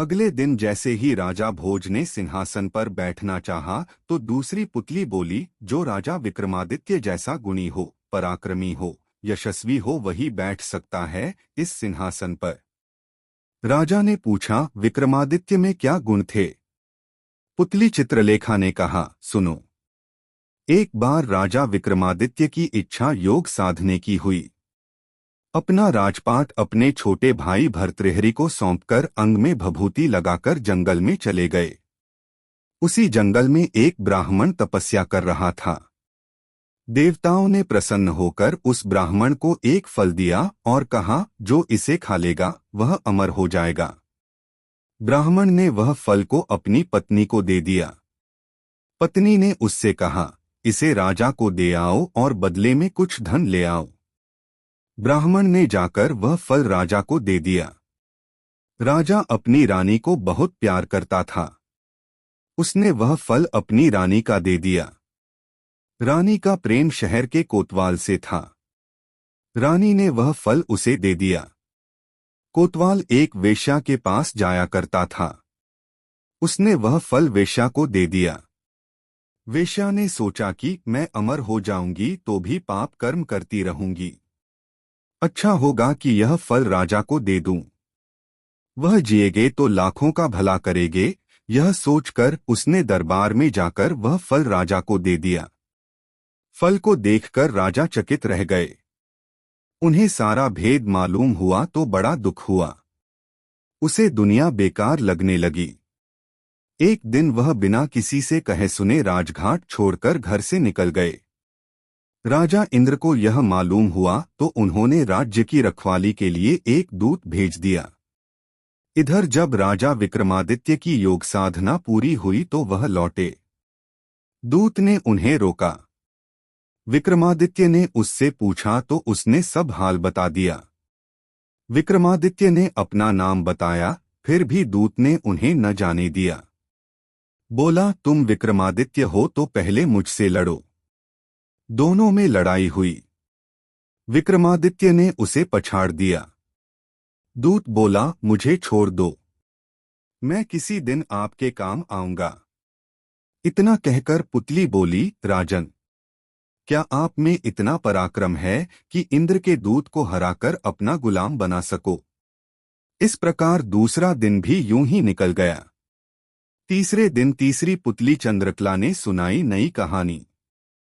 अगले दिन जैसे ही राजा भोज ने सिंहासन पर बैठना चाहा, तो दूसरी पुतली बोली, जो राजा विक्रमादित्य जैसा गुणी हो, पराक्रमी हो, यशस्वी हो, वही बैठ सकता है इस सिंहासन पर। राजा ने पूछा, विक्रमादित्य में क्या गुण थे? पुतली चित्रलेखा ने कहा, सुनो। एक बार राजा विक्रमादित्य की इच्छा योग साधने की हुई। अपना राजपाट अपने छोटे भाई भर्तृहरि को सौंपकर अंग में भभूति लगाकर जंगल में चले गए। उसी जंगल में एक ब्राह्मण तपस्या कर रहा था। देवताओं ने प्रसन्न होकर उस ब्राह्मण को एक फल दिया और कहा, जो इसे खा लेगा वह अमर हो जाएगा। ब्राह्मण ने वह फल को अपनी पत्नी को दे दिया। पत्नी ने उससे कहा, इसे राजा को दे आओ और बदले में कुछ धन ले आओ। ब्राह्मण ने जाकर वह फल राजा को दे दिया। राजा अपनी रानी को बहुत प्यार करता था। उसने वह फल अपनी रानी का दे दिया। रानी का प्रेम शहर के कोतवाल से था। रानी ने वह फल उसे दे दिया। कोतवाल एक वेश्या के पास जाया करता था। उसने वह फल वेश्या को दे दिया। वेश्या ने सोचा कि मैं अमर हो जाऊंगी तो भी पाप कर्म करती रहूंगी। अच्छा होगा कि यह फल राजा को दे दूं। वह जिएगे तो लाखों का भला करेंगे। यह सोचकर उसने दरबार में जाकर वह फल राजा को दे दिया। फल को देखकर राजा चकित रह गए। उन्हें सारा भेद मालूम हुआ तो बड़ा दुख हुआ। उसे दुनिया बेकार लगने लगी। एक दिन वह बिना किसी से कहे सुने राजघाट छोड़कर घर से निकल गए। राजा इंद्र को यह मालूम हुआ तो उन्होंने राज्य की रखवाली के लिए एक दूत भेज दिया। इधर जब राजा विक्रमादित्य की योग साधना पूरी हुई तो वह लौटे। दूत ने उन्हें रोका। विक्रमादित्य ने उससे पूछा तो उसने सब हाल बता दिया। विक्रमादित्य ने अपना नाम बताया, फिर भी दूत ने उन्हें न जाने दिया। बोला, तुम विक्रमादित्य हो तो पहले मुझसे लड़ो। दोनों में लड़ाई हुई। विक्रमादित्य ने उसे पछाड़ दिया। दूत बोला, मुझे छोड़ दो, मैं किसी दिन आपके काम आऊंगा। इतना कहकर पुतली बोली, राजन, क्या आप में इतना पराक्रम है कि इंद्र के दूत को हराकर अपना गुलाम बना सको? इस प्रकार दूसरा दिन भी यूं ही निकल गया। तीसरे दिन तीसरी पुतली चंद्रकला ने सुनाई नई कहानी।